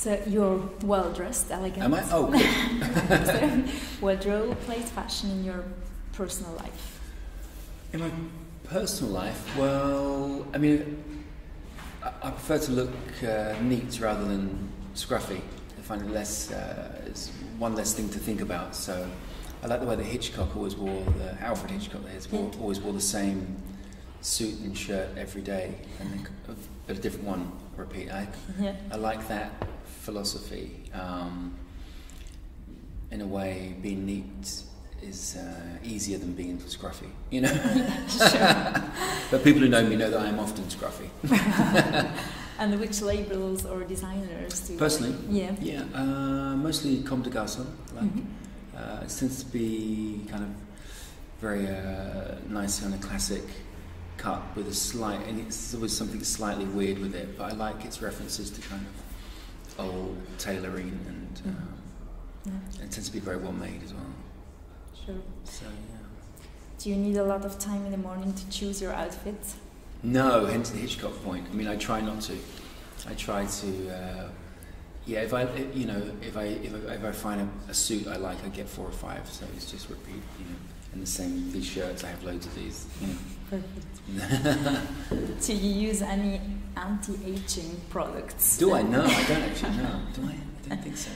So you're well dressed, elegant. Am I? Oh, good. So what role plays fashion in your personal life? In my personal life, well, I mean, I prefer to look neat rather than scruffy. I find it less, it's one less thing to think about. So I like the way that Hitchcock always wore, Alfred Hitchcock always wore the same suit and shirt every day, and then, but a different one, repeat. I like that philosophy. In a way, being neat is easier than being scruffy, you know. Sure. But people who know me know that I am often scruffy. And which labels or designers do you personally? Like? Yeah, mostly Comme des Garçons. Like, it tends to be kind of very nice kind of classic cut with a slight, and it's always something slightly weird with it. But I like its references to kind of old tailoring, and it tends to be very well made as well. Sure. So yeah. Do you need a lot of time in the morning to choose your outfits? No, hence the Hitchcock point. I mean, I try not to. I try to. If I find a suit I like, I get 4 or 5. So it's just repeat. You know, and the same these shirts. I have loads of these. You know. Perfect. Do you use any anti-aging products? Do I? No, I don't actually. No, do I? I don't think so.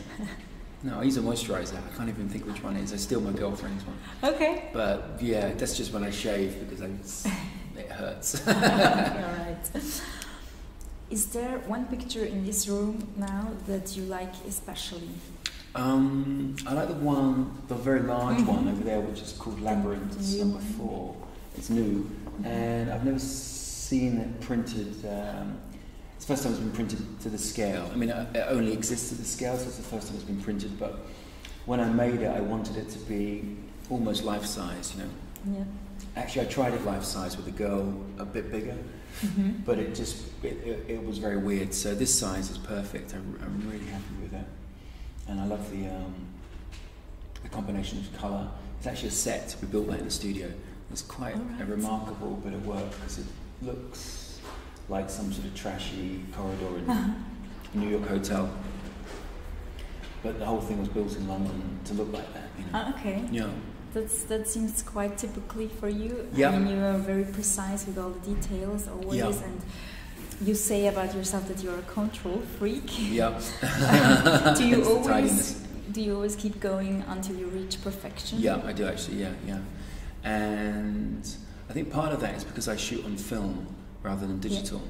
No, I use a moisturiser. I can't even think which one it is. I steal my girlfriend's one. Okay. But yeah, that's just when I shave because it hurts. All right. Is there one picture in this room now that you like especially? I like the very large one over there, which is called Labyrinth. It's number 4. It's new, and I've never seen it printed. It's the first time it's been printed to the scale. I mean, it only exists at the scale, so it's the first time it's been printed. But when I made it, I wanted it to be almost life-size, you know. Yeah. Actually, I tried it life-size with a girl a bit bigger, but it was very weird. So this size is perfect. I'm really happy with it, and I love the combination of colour. It's actually a set. We built that in the studio. It's quite a remarkable bit of work because it looks like some sort of trashy corridor in a New York hotel. But the whole thing was built in London to look like that, you know. Okay. Yeah. That seems quite typically for you. Yeah. I mean, you are very precise with all the details always, and you say about yourself that you're a control freak. Yeah. Do you always keep going until you reach perfection? Yeah, I do actually. Yeah. And I think part of that is because I shoot on film rather than digital,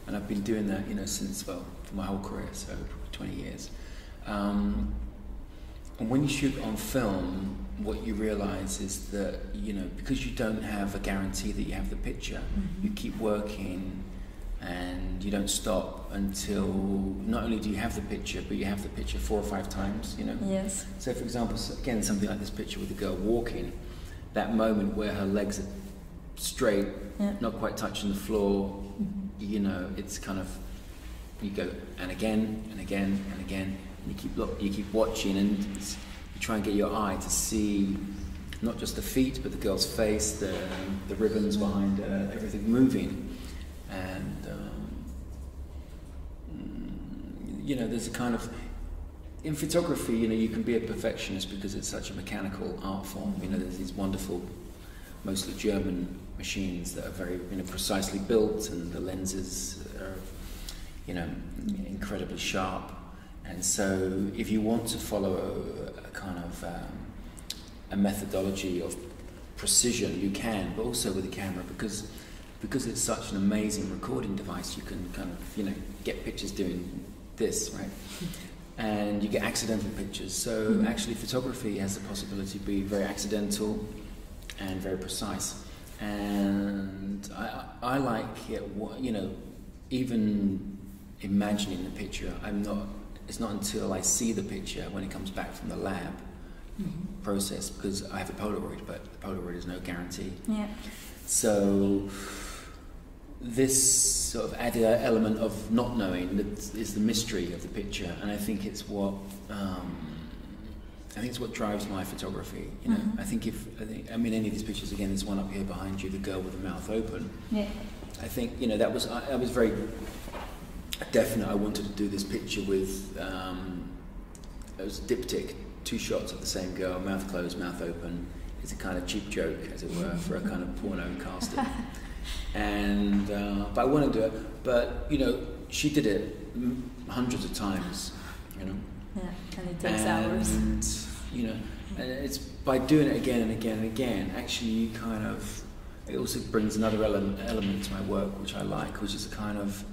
and I've been doing that, you know, since for my whole career, so 20 years. And when you shoot on film, what you realise is that, you know, because you don't have a guarantee that you have the picture, you keep working, and you don't stop until not only do you have the picture, but you have the picture 4 or 5 times, you know. Yes. So, for example, again, something like this picture with the girl walking. That moment where her legs are straight, not quite touching the floor, you know, it's kind of, you go, and again, and again, and again, and you keep watching, and you try and get your eye to see not just the feet, but the girl's face, the ribbons behind her, everything moving, and you know, there's a kind of, in photography, you know, you can be a perfectionist because it's such a mechanical art form. You know, there's these wonderful, mostly German machines that are very, you know, precisely built, and the lenses are, you know, incredibly sharp. And so, if you want to follow a kind of a methodology of precision, you can, but also with a camera, because it's such an amazing recording device, you can kind of, you know, get pictures doing this, right? And you get accidental pictures. So actually photography has the possibility to be very accidental and very precise. And I like it, you know, even imagining the picture, it's not until I see the picture when it comes back from the lab process, because I have a Polaroid, but the Polaroid is no guarantee. Yeah. So this sort of added element of not knowing that is the mystery of the picture, and I think it's what drives my photography. You know, I mean, any of these pictures, again, there's one up here behind you, the girl with the mouth open. Yeah. I think, you know, I was very definite. I wanted to do this picture with, it was a diptych, 2 shots of the same girl, mouth closed, mouth open. It's a kind of cheap joke, as it were, for a kind of porno casting. And, but I wanted to do it, but, you know, she did it hundreds of times, you know. Yeah, and it takes hours. You know, and it's by doing it again and again and again, actually you kind of, it also brings another element to my work which I like, which is a kind of,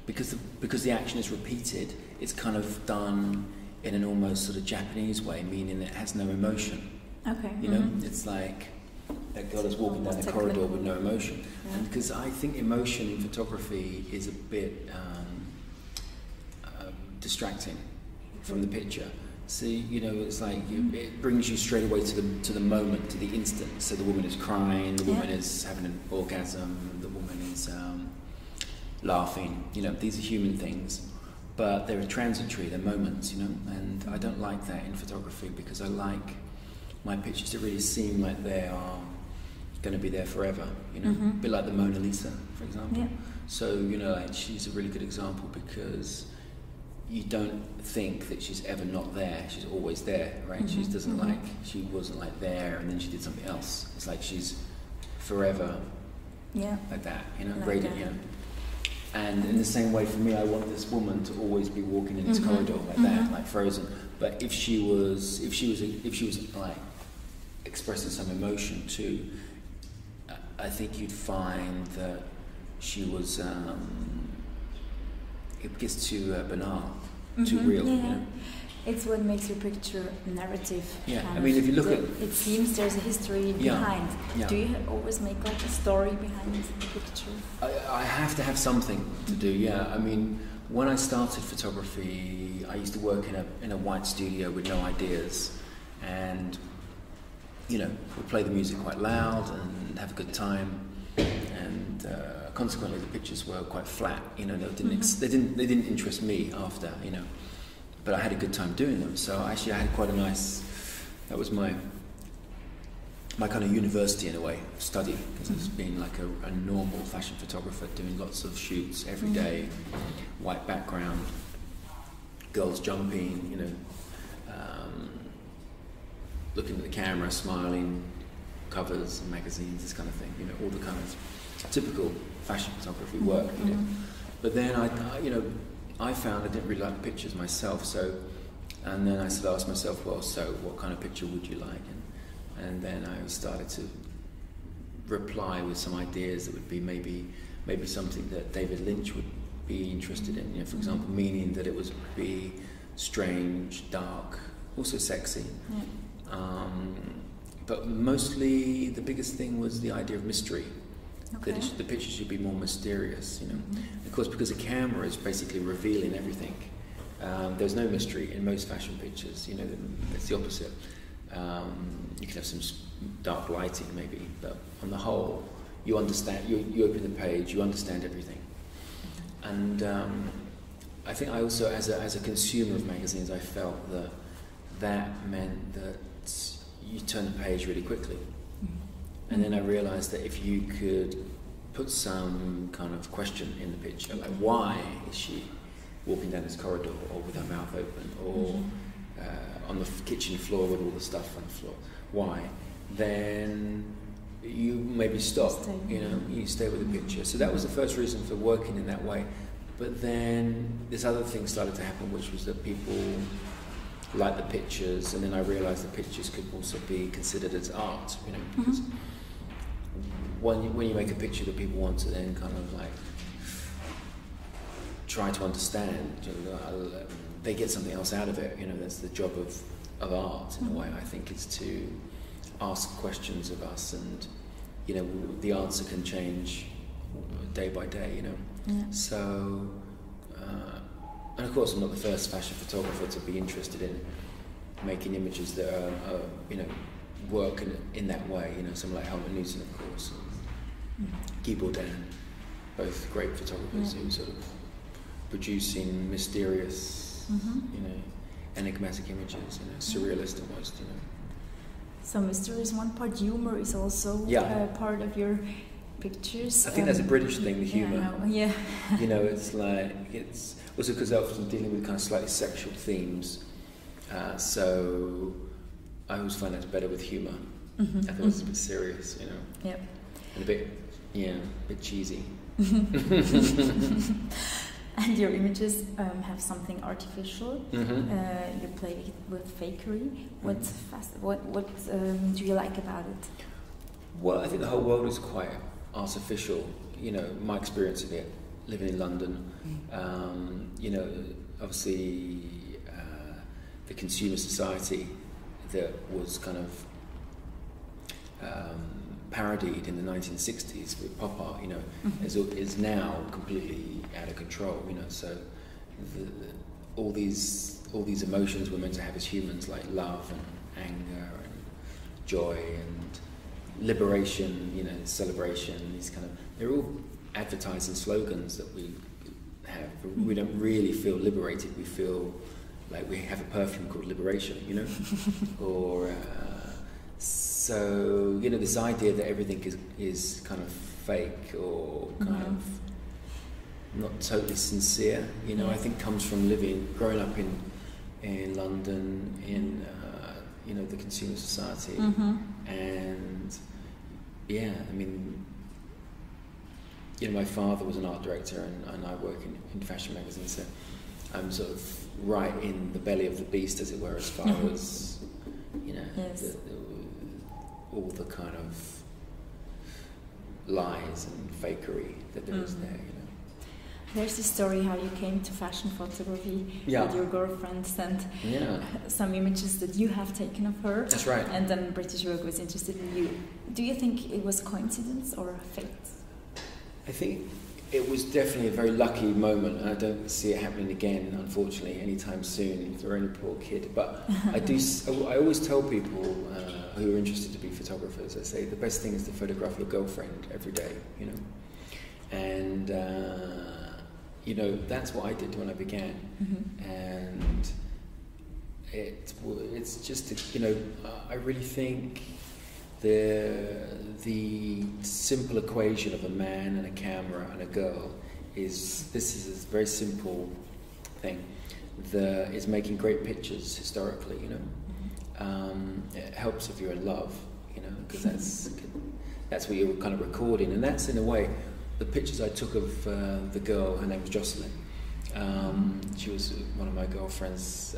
because the action is repeated, it's kind of done in an almost sort of Japanese way, meaning it has no emotion. Okay. You know, it's like that girl is walking down the corridor with no emotion. Yeah. And because I think emotion in photography is a bit distracting from the picture. So, you know, it's like it brings you straight away to the moment, to the instant. So the woman is crying, the woman is having an orgasm, the woman is laughing. You know, these are human things, but they're transitory, they're moments, you know. And I don't like that in photography, because I like my pictures to really seem like they are going to be there forever, you know. A bit like the Mona Lisa, for example. Yeah. So, you know, like, she's a really good example, because you don't think that she's ever not there. She's always there, right? She doesn't like, she wasn't like there and then she did something else. It's like she's forever like that, you know, like radiant, you know. And in the same way for me, I want this woman to always be walking in this corridor like that, like frozen. But if she was like expressing some emotion too, I think you'd find that she was, it gets too banal, too real. Yeah. You know? It's what makes your picture narrative. Yeah, I mean, if you look at... It seems there's a history behind. Yeah. Do you always make like a story behind the picture? I have to have something to do, yeah. I mean, when I started photography, I used to work in a white studio with no ideas. And, you know, we'd play the music quite loud and have a good time. And consequently, the pictures were quite flat. You know, they didn't interest me after. You know, but I had a good time doing them. So actually, I had quite a nice. That was my kind of university in a way, study, because it's been like a normal fashion photographer doing lots of shoots every day, white background, girls jumping. You know, looking at the camera, smiling, covers and magazines, this kind of thing. You know, all the kind of typical fashion photography work, you know. But then I found I didn't really like the pictures myself, so, and then I sort of asked myself, well, so what kind of picture would you like? And then I started to reply with some ideas that would be maybe something that David Lynch would be interested in. You know, for example, meaning that it would be strange, dark, also sexy. But mostly the biggest thing was the idea of mystery. Okay. That the picture should be more mysterious, you know. Of course, because a camera is basically revealing everything. There's no mystery in most fashion pictures, you know. It's the opposite. You can have some dark lighting maybe, but on the whole, you understand. You open the page, you understand everything. And I think I also, as a consumer of magazines, I felt that meant that you turn the page really quickly. And then I realised that if you could put some kind of question in the picture, like why is she walking down this corridor, or with her mouth open, or on the kitchen floor with all the stuff on the floor, why? Then you maybe stop, you know, you stay with the picture. So that was the first reason for working in that way. But then this other thing started to happen, which was that people liked the pictures, and then I realised the pictures could also be considered as art, you know, because when you make a picture that people want to then kind of like try to understand, you know, they get something else out of it. You know, that's the job of art in a way. I think it's to ask questions of us, and you know, the answer can change day by day. You know, so and of course, I'm not the first fashion photographer to be interested in making images that are you know, work in that way. You know, someone like Helmut Newton, of course. Guye, both great photographers who sort of producing mysterious, you know, enigmatic images, you know, surrealist almost, you know. So mystery is one part, humor is also part of your pictures. I think that's a British thing, the humour. Yeah. You know, it's like, it's also because I'm often dealing with kind of slightly sexual themes. So I always find that's better with humour. I thought it was a bit serious, you know. Yep. And a bit cheesy. And your images have something artificial. You play with fakery. What do you like about it? Well, I think the whole world is quite artificial. You know, my experience of it, living in London. You know, obviously, the consumer society that was kind of parodied in the 1960s with pop art, you know, is now completely out of control. You know, so all these emotions we're meant to have as humans, like love and anger and joy and liberation, you know, celebration. These kind of, they're all advertising slogans that we have. We don't really feel liberated. We feel like we have a perfume called liberation, you know, or. So, you know, this idea that everything is kind of fake or kind of not totally sincere, you know, I think comes from growing up in London, in, you know, the consumer society. And, yeah, I mean, you know, my father was an art director and I work in fashion magazines, so I'm sort of right in the belly of the beast, as it were, as far as, you know, all the kind of lies and fakery that there is there, you know. There's a story how you came to fashion photography. That your girlfriend sent some images that you have taken of her. That's right. And then British Vogue was interested in you. Do you think it was coincidence or fate? I think it was definitely a very lucky moment, and I don't see it happening again, unfortunately, anytime soon, if you're only a poor kid. But I always tell people who are interested to be photographers, I say the best thing is to photograph your girlfriend every day, you know. And, you know, that's what I did when I began. And it's just, you know, I really think the simple equation of a man and a camera and a girl is a very simple thing that is making great pictures historically, you know. It helps if you're in love, you know, because that's what you're kind of recording, and that's in a way the pictures I took of the girl. Her name was Jocelyn. She was one of my girlfriends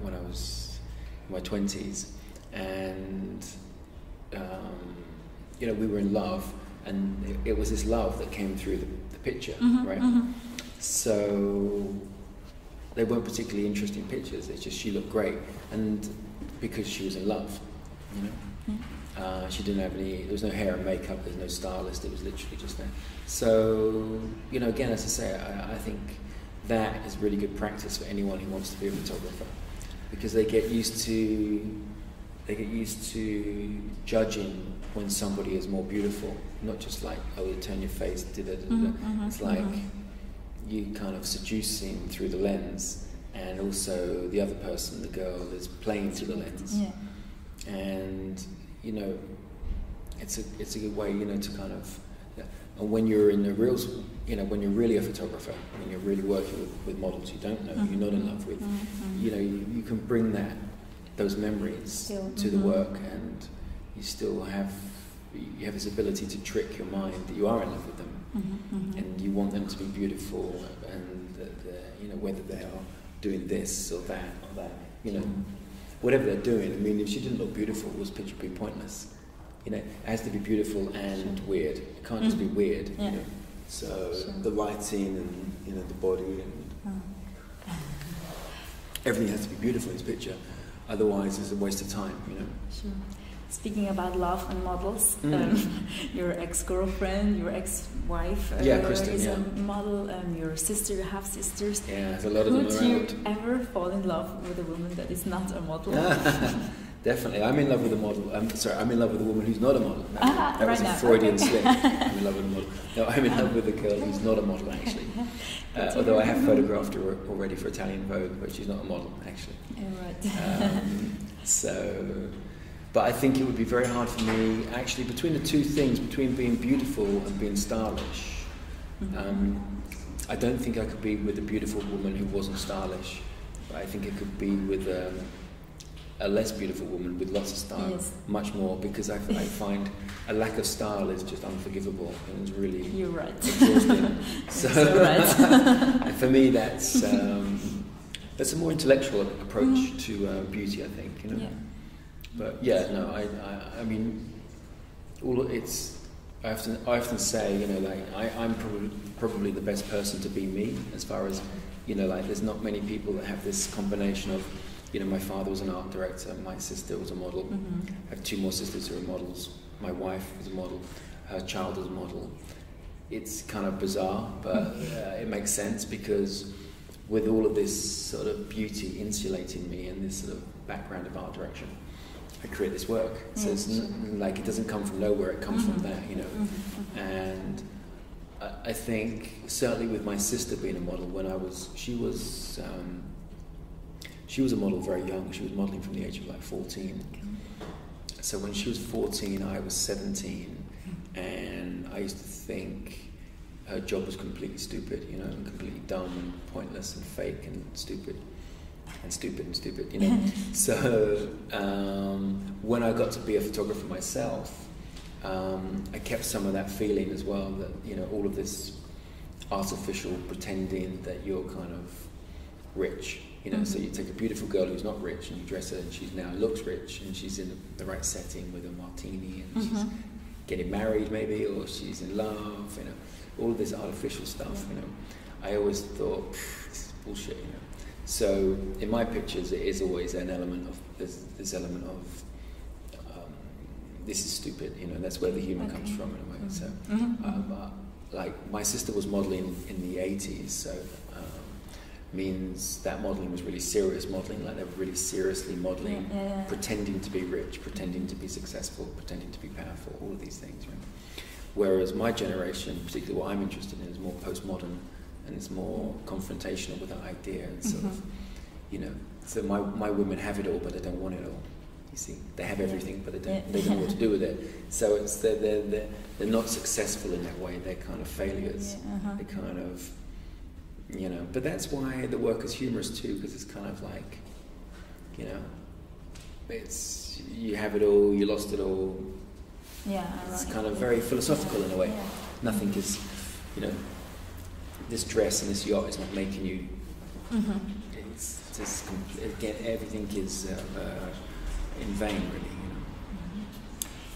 when I was in my 20s, and you know, we were in love, and it was this love that came through the picture, right? So they weren't particularly interesting pictures, it's just she looked great, and because she was in love, you know. She didn't have there was no hair and makeup, there's no stylist, it was literally just there. So, you know, again, as I say, I think that is really good practice for anyone who wants to be a photographer, because they get used to judging when somebody is more beautiful, not just like, oh, you turn your face, it's like you kind of seducing through the lens, and also the other person, the girl, is playing through the lens. And, you know, it's a good way, you know, to kind of, and when you're in the real, you know, when you're really a photographer, when you're really working with models you don't know, you're not in love with, you know, you can bring those memories to the work, and you have this ability to trick your mind that you are in love with them, and you want them to be beautiful, and you know, whether they are doing this or that, you know, whatever they're doing. I mean, if she didn't look beautiful, was picture be pointless. You know, it has to be beautiful and weird. It can't just be weird. You know? So the lighting and, you know, the body and everything has to be beautiful in this picture. Otherwise, it's a waste of time. You know. Sure. Speaking about love and models, your ex-girlfriend, your ex-wife Kristen, is a model. Your sister, you have sisters. Yeah, there's a lot of them around. Would you ever fall in love with a woman that is not a model? Definitely. I'm in love with a model. I'm in love with a woman who's not a model. That was right a Freudian slip. I'm in love with a model. No, I'm in love with a girl who's not a model, actually. Although I have photographed her already for Italian Vogue, but she's not a model, actually. Right. So, But I think it would be very hard for me, actually, between the two things, between being beautiful and being stylish. I don't think I could be with a beautiful woman who wasn't stylish, but I think I could be with a less beautiful woman with lots of style, yes. Much more, because I find a lack of style is just unforgivable, and it's really You're right. exhausting. So right. For me, that's a more intellectual approach to beauty, I think. You know. Yeah. But yeah, no, I mean, I often say, you know, like I'm probably the best person to be me, as far as, you know, like there's not many people that have this combination of, you know, my father was an art director, my sister was a model, I have 2 more sisters who are models, my wife is a model, her child is a model. It's kind of bizarre, but it makes sense, because with all of this sort of beauty insulating me and this sort of background of art direction, I create this work. So it's like it doesn't come from nowhere, it comes from that, you know. And I think certainly with my sister being a model, she was a model very young. She was modeling from the age of like 14. So when she was 14, I was 17, and I used to think her job was completely stupid, you know, and completely dumb and pointless and fake and stupid. And stupid, you know. So when I got to be a photographer myself, I kept some of that feeling as well, that, you know, all of this artificial pretending that you're kind of rich, you know. So you take a beautiful girl who's not rich and you dress her and she now looks rich, and she's in the right setting with a martini, and she's getting married maybe, or she's in love, you know, all of this artificial stuff, you know. I always thought, this is bullshit, you know. So in my pictures, it is always an element of this element of this is stupid, you know. That's where the humour comes from in a way. So, like my sister was modelling in the 80s, so means that modelling was really serious modelling. Like they were really seriously modelling, pretending to be rich, pretending to be successful, pretending to be powerful. All of these things, right? Whereas my generation, particularly what I'm interested in, is more postmodern. And it's more confrontational with that idea, and sort of, you know. So my women have it all, but they don't want it all. You see, they have everything, but they don't know what to do with it. So it's they're not successful in that way. They're kind of failures. They kind of, you know. But that's why the work is humorous too, because it's kind of like, you know, it's you have it all, you lost it all. Yeah, it's kind of very philosophical in a way. Nothing is, you know. This dress and this yacht is not making you. It's just again, everything is in vain, really. You know.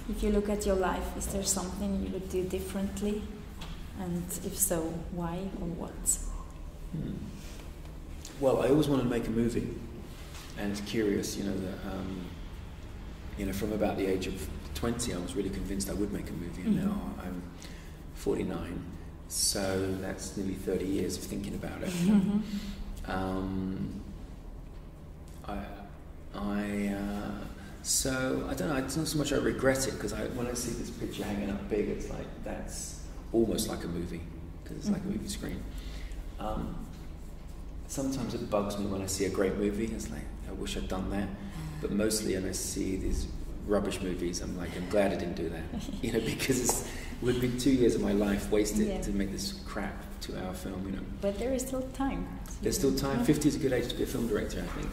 If you look at your life, is there something you would do differently, and if so, why or what? Well, I always wanted to make a movie, and it's curious, you know, that you know, from about the age of 20, I was really convinced I would make a movie, and now I'm 49. So that's nearly 30 years of thinking about it. So I don't know. It's not so much I regret it, because when I see this picture hanging up big, it's like that's almost like a movie, because it's like a movie screen. Sometimes it bugs me when I see a great movie. It's like I wish I'd done that. But mostly when I see these rubbish movies, I'm like, I'm glad I didn't do that, you know, because it would be 2 years of my life wasted to make this crap 2-hour film, you know. But there is still time. There's still time. 50 is a good age to be a film director, I think.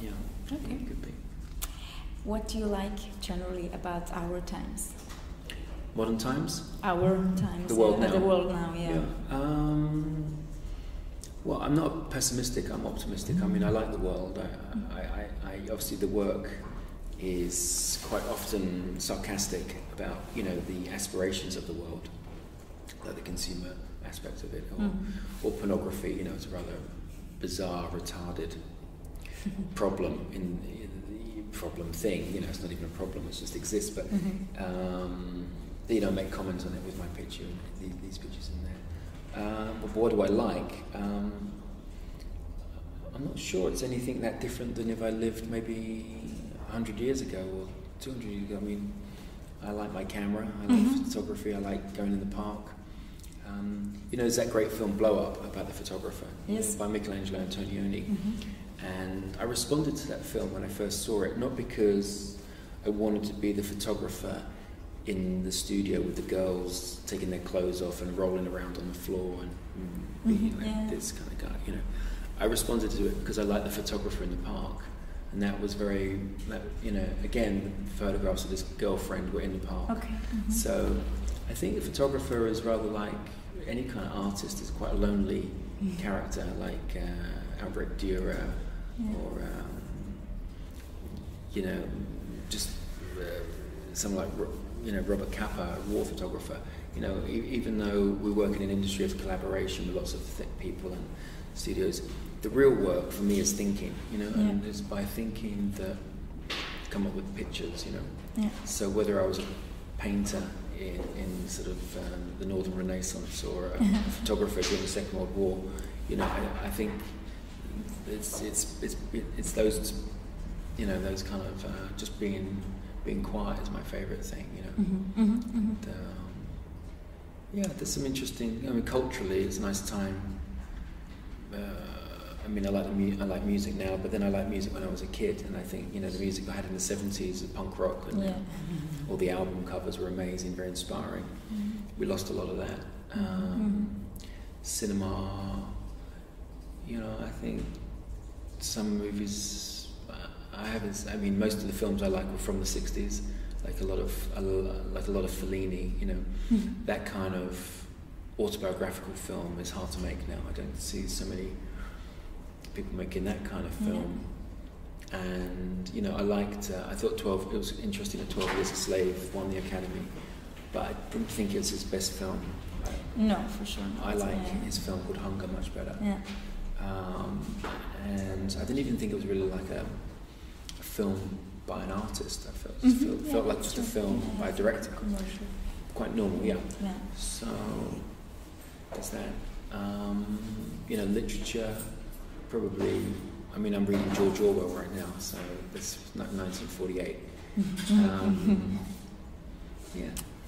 Yeah. Okay. It could be. What do you like generally about our times? Modern times? Our times. The world now. The world now, yeah. Well, I'm not pessimistic. I'm optimistic. I mean, I like the world. I obviously the work is quite often sarcastic about, you know, the aspirations of the world, like the consumer aspect of it, or pornography. You know, it's a rather bizarre, retarded problem in the problem thing. You know, it's not even a problem; it just exists. But you know, make comments on it with my picture and these pictures in there. But what do I like? I'm not sure it's anything that different than if I lived maybe 100 years ago or 200 years ago. I mean, I like my camera, I like photography, I like going in the park. You know, there's that great film Blow Up about the photographer, by Michelangelo Antonioni. And I responded to that film when I first saw it, not because I wanted to be the photographer in the studio with the girls taking their clothes off and rolling around on the floor and being like this kind of guy, you know. I responded to it because I liked the photographer in the park, and that was very, you know, again, the photographs of this girlfriend were in the park. Okay. So I think the photographer is rather like any kind of artist, is quite a lonely character, like Albrecht Dürer or you know, just someone like, you know, Robert Capa, a war photographer. You know, even though we work in an industry of collaboration with lots of people and studios, the real work for me is thinking, you know, and it's by thinking that come up with pictures, you know. So whether I was a painter in sort of the Northern Renaissance or a photographer during the Second World War, you know, I think it's those, you know, those kind of just being quiet is my favourite thing, you know. And, yeah, there's some interesting. I mean, culturally, it's a nice time. I mean, I like music now, but then I liked music when I was a kid, and I think, you know, the music I had in the 70s, the punk rock, and all the album covers were amazing, very inspiring. We lost a lot of that. Cinema, you know, I think some movies I haven't. I mean, most of the films I like were from the 60s, like a lot of Fellini, you know, that kind of autobiographical film is hard to make now. I don't see so many people making that kind of film. And you know, I thought 12. It was interesting that 12 Years a Slave won the Academy, but I didn't think it was his best film. No, for sure not. I like his film called Hunger much better. And I didn't even think it was really like a film by an artist. I felt like just a film by a director. Quite normal, So there's that. You know, literature, probably. I mean, I'm reading George Orwell right now, so it's 1948.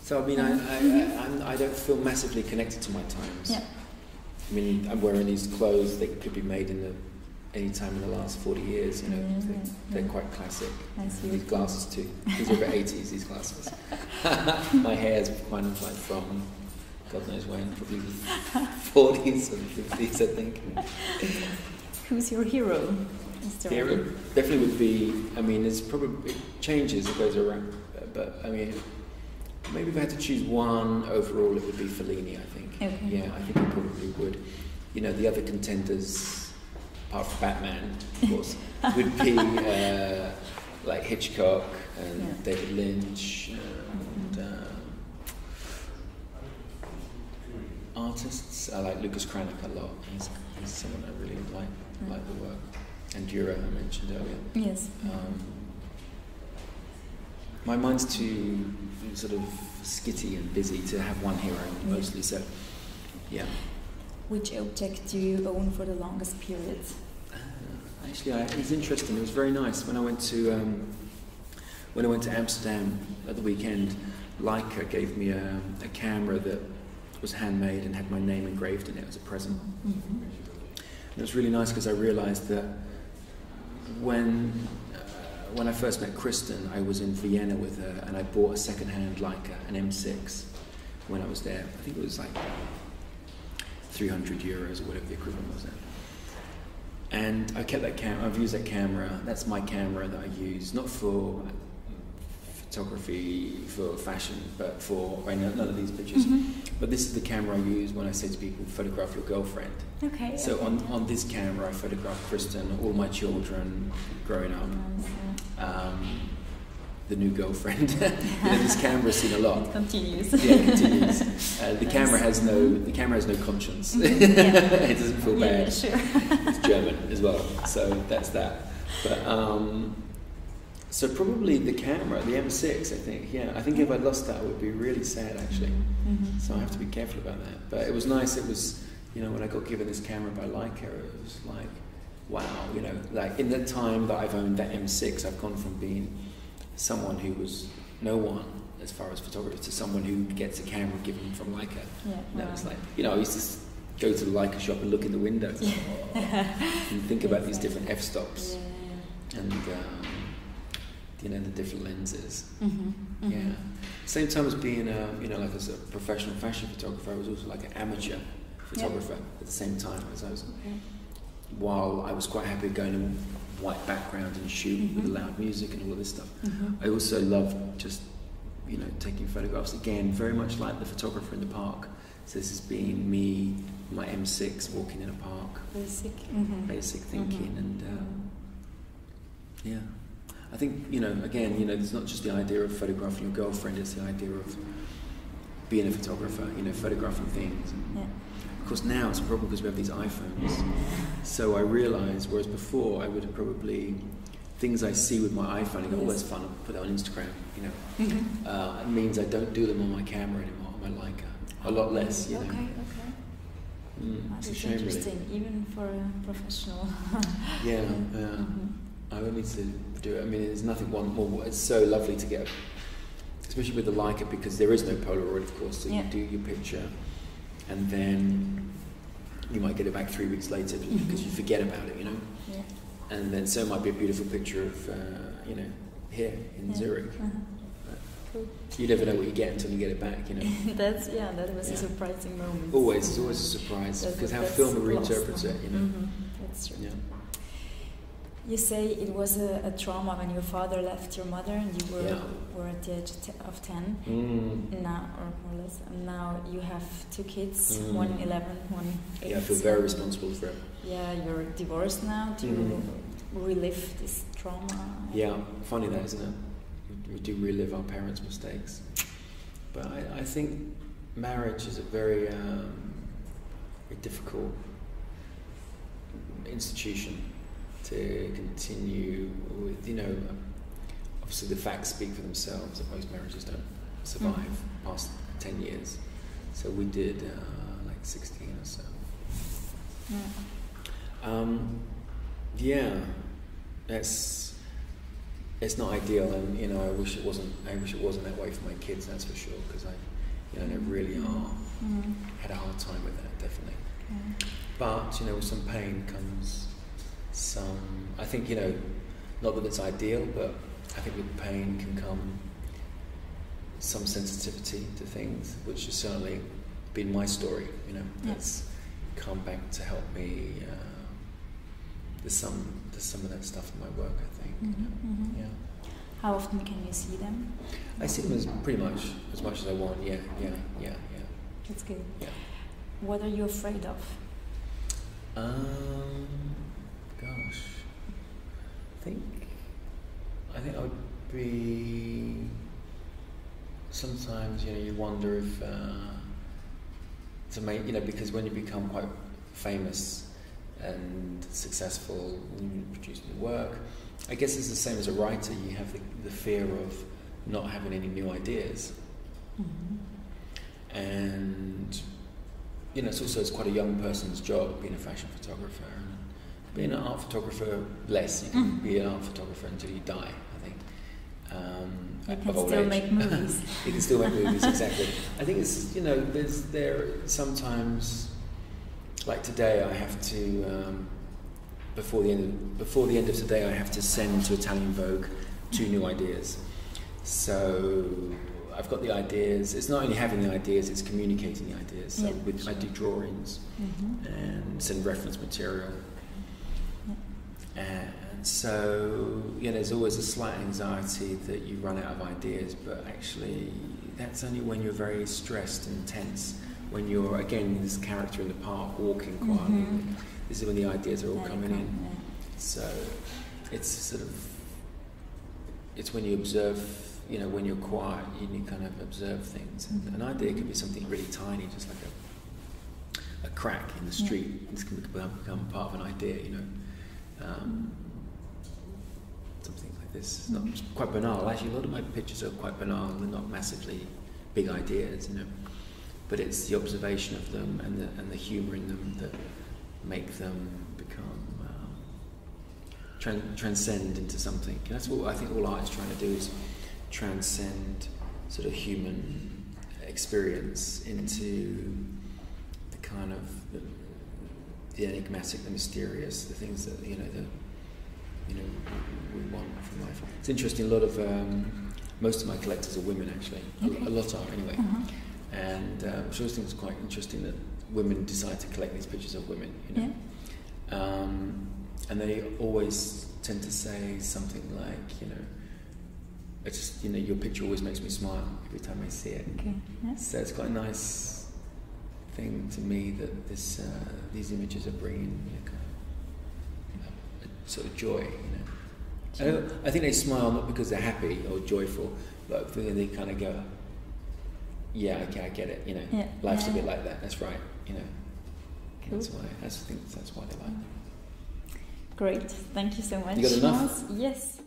So I mean, I don't feel massively connected to my times. I mean, I'm wearing these clothes that could be made any time in the last 40 years, you know. They're quite classic. These glasses too. These are the 80s, these glasses. My hair's kind of like from God knows when, probably the 40s or 50s, I think. Who's your hero? Hero definitely would be, I mean, it changes, it goes around, but I mean, maybe if I had to choose one overall, it would be Fellini, I think. Yeah, I think it probably would. You know, the other contenders, apart from Batman, of course, would be like Hitchcock and David Lynch and artists. I like Lucas Cranach a lot. He's someone I really like the work. And Dürer, I mentioned earlier. Yes. My mind's too sort of skitty and busy to have one hero mostly. So, yeah. Which object do you own for the longest period? Actually, it was interesting. It was very nice when I went to Amsterdam at the weekend. Leica gave me a camera that was handmade and had my name engraved in it as a present. And it was really nice because I realised that when I first met Kristen, I was in Vienna with her, and I bought a second-hand Leica, an M6, when I was there. I think it was like €300 or whatever the equivalent was then. And I kept that camera. I've used that camera. That's my camera that I use, not for photography, for fashion, but for none of these pictures. But this is the camera I use when I say to people, photograph your girlfriend. Okay. So on this camera, I photographed Kristen, all my children growing up, the new girlfriend. You know, this camera's seen a lot. It continues. Yeah, it continues. The camera has no conscience. It doesn't feel bad. Yeah, sure. It's German as well, so that's that. But so probably the camera, the M6, I think. Yeah, I think if I lost that, I would be really sad actually. So I have to be careful about that. But it was nice. It was, you know, when I got given this camera by Leica, it was like, wow, you know, like in the time that I've owned that M6, I've gone from being someone who was no one as far as photography to someone who gets a camera given from Leica. It's like, you know, I used to go to the Leica shop and look in the windows and think about these different f-stops. And you know, the different lenses. Mm-hmm. Yeah. Same time as being you know, like as a professional fashion photographer, I was also like an amateur photographer at the same time as I was. While I was quite happy going in white background and shoot with loud music and all of this stuff, I also loved just, you know, taking photographs. Again, very much like the photographer in the park. So this has been me, my M6, walking in a park. Basic thinking, and yeah. I think, you know, again, you know, there's not just the idea of photographing your girlfriend, it's the idea of being a photographer, you know, photographing things. Of course, now it's a problem because we have these iPhones. So I realise, whereas before I would have probably, things I see with my iPhone, I go, oh, that's fun, I'll put that on Instagram, you know. It means I don't do them on my camera anymore, on my Leica. A lot less, you know. It's a shame, interesting, really. Even for a professional. Yeah. I will need to do it. I mean, there's nothing more. It's so lovely to get, especially with the Leica, because there is no Polaroid, of course. So you do your picture, and then you might get it back 3 weeks later because you forget about it, you know. And then so it might be a beautiful picture of, you know, here in Zurich. Cool. You never know what you get until you get it back, you know. That was a surprising moment. It's always a surprise because how film reinterprets it, you know. That's true. Yeah. You say it was a trauma when your father left your mother and you were at the age of 10. Now, or more or less. And now you have 2 kids, one 11, one 8. Yeah, I feel very responsible for it. Yeah, you're divorced now. Do you relive this trauma? Yeah, funny that, isn't it? We do relive our parents' mistakes. But I think marriage is a very, very difficult institution to continue with, you know. Obviously the facts speak for themselves that most marriages don't survive past 10 years. So we did like 16 or so. It's not ideal, and you know, I wish it wasn't that way for my kids, that's for sure, because they really had a hard time with that, definitely. But you know, with some pain comes some, I think, you know, not that it's ideal, but I think with pain can come some sensitivity to things, which has certainly been my story, you know. That's come back to help me. There's some of that stuff in my work, I think. Yeah. How often can you see them? I see them as pretty much as I want. Yeah. That's good. Yeah. What are you afraid of? Gosh, I think I would be. Sometimes, you know, you wonder if to make, you know, because when you become quite famous and successful when you produce new work, I guess it's the same as a writer. You have the fear of not having any new ideas, and you know, it's quite a young person's job being a fashion photographer. And being an art photographer, less. You can be an art photographer until you die, I think. You can still make movies. You can still make movies, exactly. I think it's, you know, there sometimes, like today, I have to before the end of today, I have to send to Italian Vogue 2 new ideas. So I've got the ideas. It's not only having the ideas; it's communicating the ideas. So I do drawings and send reference material. And so, yeah, there's always a slight anxiety that you run out of ideas, but actually that's only when you're very stressed and tense. When you're, again, this character in the park walking quietly, this is when the ideas are all coming in. So it's sort of, it's when you observe, you know, when you're quiet, you kind of observe things. And an idea could be something really tiny, just like a crack in the street. This can become part of an idea, you know. Something like this. It's not quite banal. Actually, a lot of my pictures are quite banal. They're not massively big ideas, you know. But it's the observation of them and the humour in them that make them become transcend into something. And that's what I think all art is trying to do, is transcend sort of human experience into the kind of the enigmatic, the mysterious, the things that we want from life. It's interesting. A lot of most of my collectors are women, actually. A lot are, anyway. And which I always think is quite interesting that women decide to collect these pictures of women. You know, and they always tend to say something like, you know, it's just, you know, your picture always makes me smile every time I see it. Okay. Yes. So it's quite a nice thing to me that this these images are bringing, you know, kind of a sort of joy, you know. I think they smile not because they're happy or joyful, but they kind of go, yeah, okay, I get it, you know. Life's a bit like that. That's right, you know. Cool. That's why. I think that's why they like them. Great. Thank you so much. You got enough? Yes.